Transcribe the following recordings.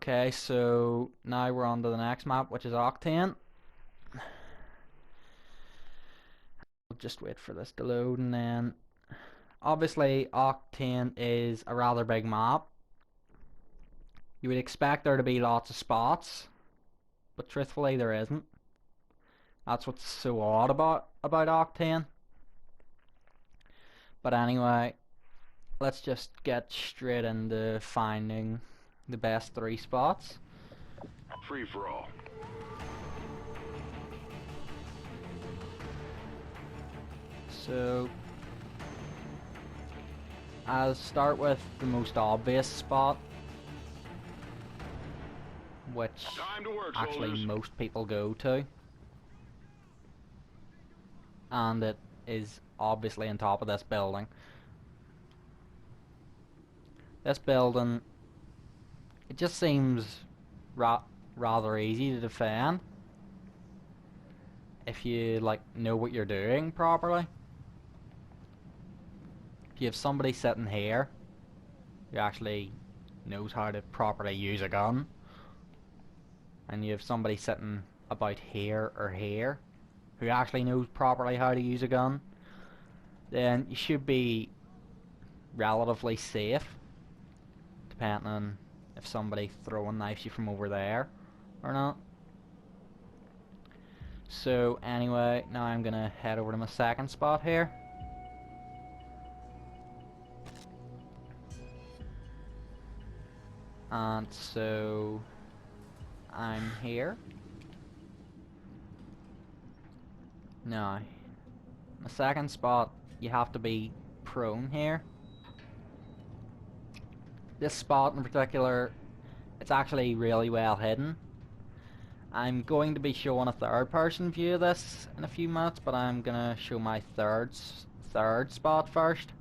Okay, so now we're on to the next map, which is Octane. I'll just wait for this to load, and then obviously Octane is a rather big map. You would expect there to be lots of spots, but truthfully there isn't. That's what's so odd about Octane. But anyway, let's just get straight into finding the best 3 spots. Free for all. So I'll start with the most obvious spot, which Time to work, actually soldiers. most people go to, and it is obviously on top of this building. This building, it just seems rather easy to defend if you know what you're doing properly. If you have somebody sitting here who actually knows how to properly use a gun, and you have somebody sitting about here or here who actually knows properly how to use a gun, then you should be relatively safe, depending on if somebody throwing knives you from over there or not. So anyway, now I'm gonna head over to my second spot here. And so I'm here. Now, my second spot, you have to be prone here. This spot in particular, it's actually really well hidden. I'm going to be showing a third person view of this in a few minutes, but I'm gonna show my third spot first.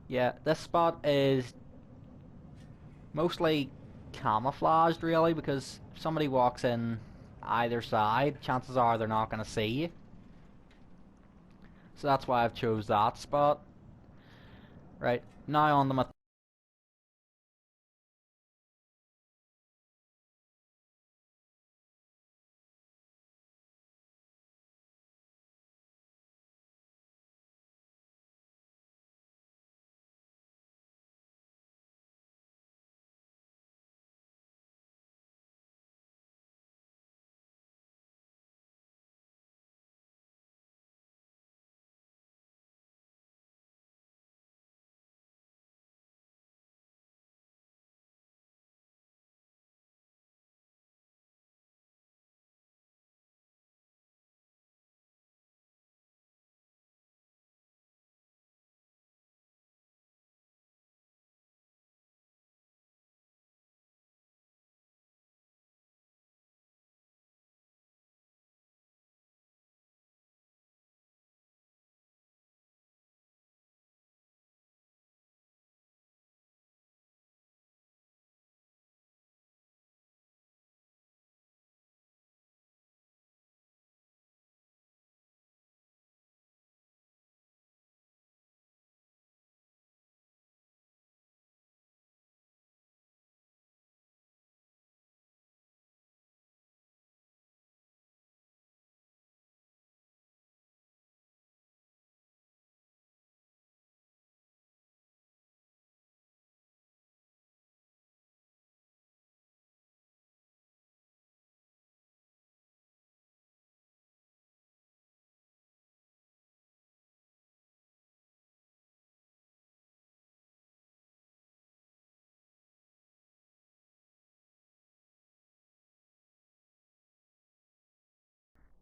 Yeah, this spot is mostly camouflaged really, because if somebody walks in either side, chances are they're not gonna see you. So that's why I've chose that spot. Right, now on to my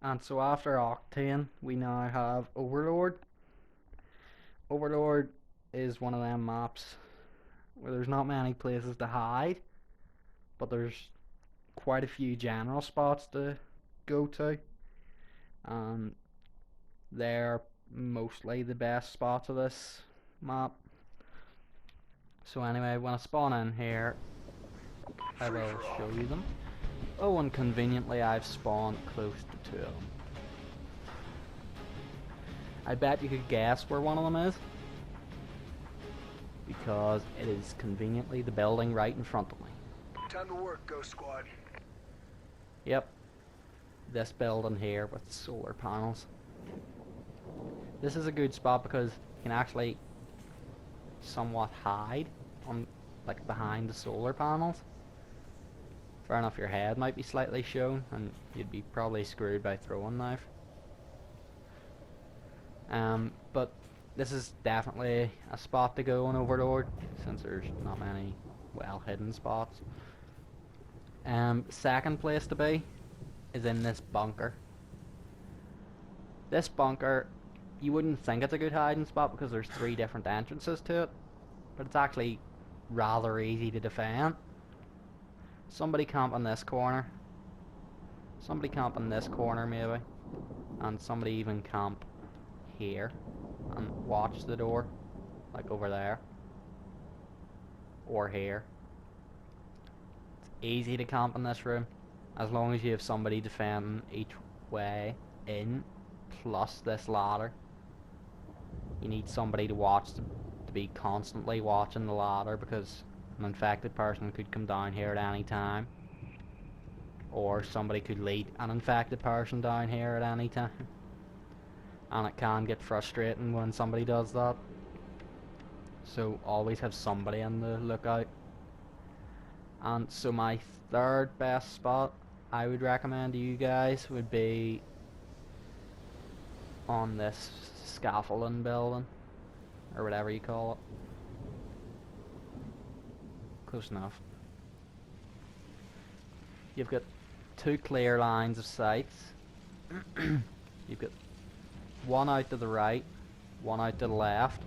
And so after Octane, we now have Overlord. Overlord is one of them maps where there's not many places to hide, but there's quite a few general spots to go to. And they're mostly the best spots of this map. So anyway, when I spawn in here, I will show you them. Oh, and conveniently I've spawned close to 2 of them. I bet you could guess where one of them is. because it is conveniently the building right in front of me. Time to work, Ghost Squad. Yep, this building here with solar panels. This is a good spot because you can actually somewhat hide on, like, behind the solar panels. Fair enough, your head might be slightly shown and you'd be probably screwed by throwing knife. But this is definitely a spot to go on Overlord since there's not many well hidden spots. Second place to be is in this bunker. This bunker, you wouldn't think it's a good hiding spot because there's 3 different entrances to it, but it's actually rather easy to defend. Somebody camp in this corner, somebody camp in this corner maybe, and somebody even camp here and watch the door, like over there or here. It's easy to camp in this room as long as you have somebody defending each way in, plus this ladder. You need somebody to watch, to be constantly watching the ladder, because an infected person could come down here at any time, or somebody could lead an infected person down here at any time, and it can get frustrating when somebody does that. So always have somebody on the lookout. And so my third best spot I would recommend to you guys would be on this scaffolding building, or whatever you call it. Close enough. You've got 2 clear lines of sights. You've got one out to the right, one out to the left,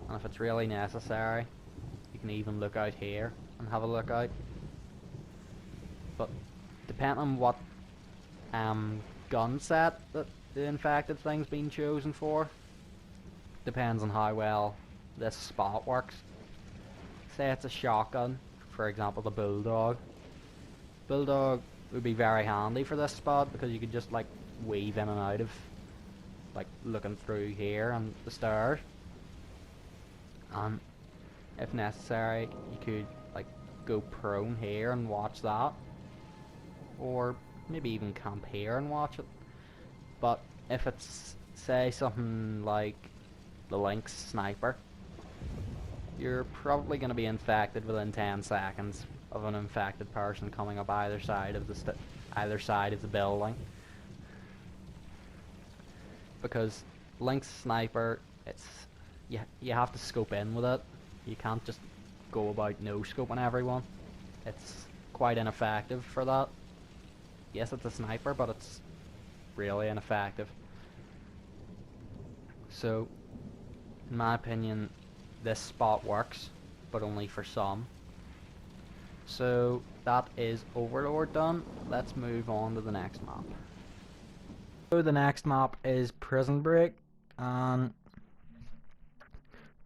and if it's really necessary you can even look out here and have a look out. But depending on what gun set that the infected thing's been chosen for, depends on how well this spot works. Say it's a shotgun, for example the Bulldog. Bulldog would be very handy for this spot because you could just like weave in and out of, like, looking through here and the stairs. And if necessary you could like go prone here and watch that, or maybe even camp here and watch it. But if it's, say, something like the Lynx sniper, you're probably going to be infected within 10 seconds of an infected person coming up either side of the building. Because Lynx sniper, it's you have to scope in with it. You can't just go about no scoping everyone. It's quite ineffective for that. Yes, it's a sniper, but it's really ineffective. So, in my opinion, this spot works, but only for some. So, that is Overlord done. Let's move on to the next map. So the next map is Prison Break, and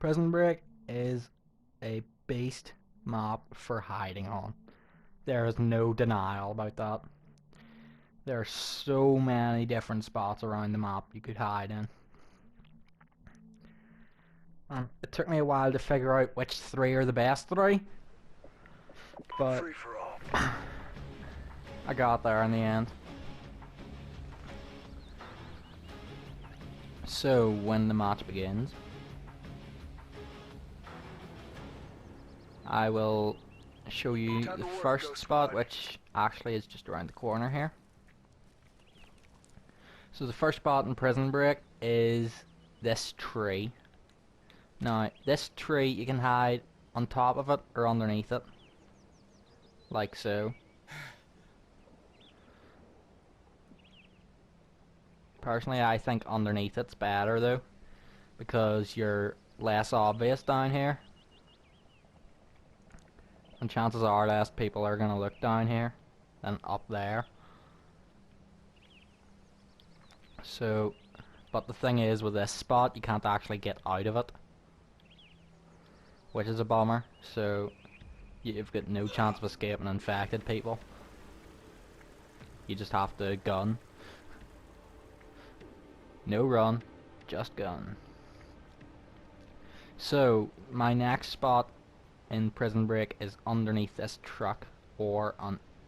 Prison Break is a beast map for hiding on. There is no denial about that. There are so many different spots around the map you could hide in. And it took me a while to figure out which 3 are the best 3, but Free for all. I got there in the end. So when the match begins, I will show you the first spot, which actually is just around the corner here. So the first spot in Prison Break is this tree. Now, this tree you can hide on top of it or underneath it, like so. Personally, I think underneath it's better though, because you're less obvious down here, and chances are less people are gonna look down here than up there. So, but the thing is, with this spot you can't actually get out of it, which is a bummer. So you've got no chance of escaping infected people. You just have to gun. No run, just gun. So, my next spot in Prison Break is underneath this truck or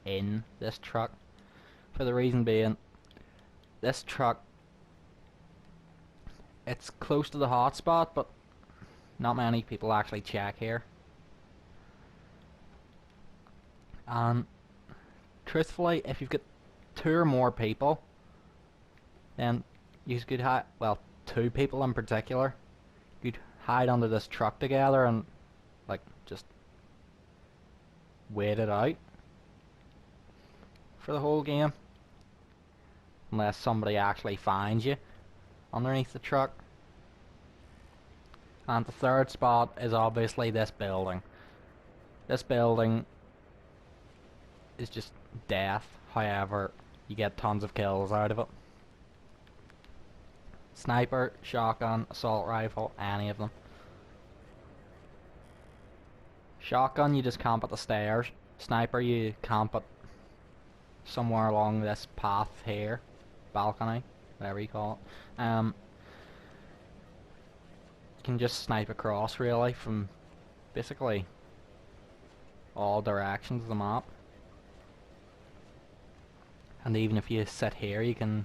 in this truck. For the reason being, this truck, it's close to the hotspot, but not many people actually check here. And truthfully, if you've got 2 or more people, then you could hide, well, 2 people in particular, you'd hide under this truck together and like just wait it out for the whole game, unless somebody actually finds you underneath the truck. And the third spot is obviously this building. This building is just death, however you get tons of kills out of it. Sniper, shotgun, assault rifle, any of them. Shotgun, you just camp at the stairs. Sniper, you camp at somewhere along this path here, balcony, whatever you call it. You can just snipe across really from basically all directions of the map. And even if you sit here, you can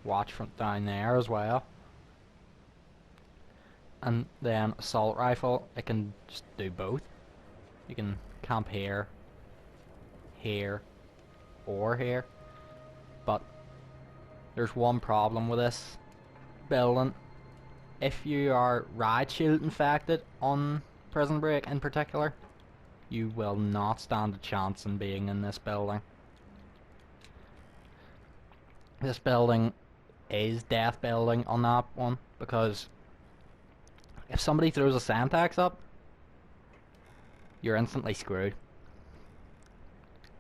watch from down there as well. And then assault rifle, it can just do both. You can camp here, here, or here. But there's one problem with this building. If you are riot shield infected on Prison Break in particular, you will not stand a chance in being in this building. This building is death building on that one, because if somebody throws a Semtex up, you're instantly screwed.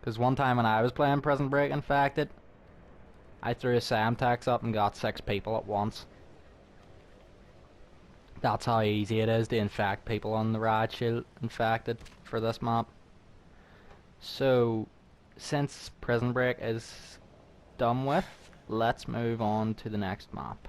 Because one time when I was playing Prison Break Infected, I threw a Semtex up and got 6 people at once. That's how easy it is to infect people on the Riot Shield Infected for this map. So, since Prison Break is done with, let's move on to the next map.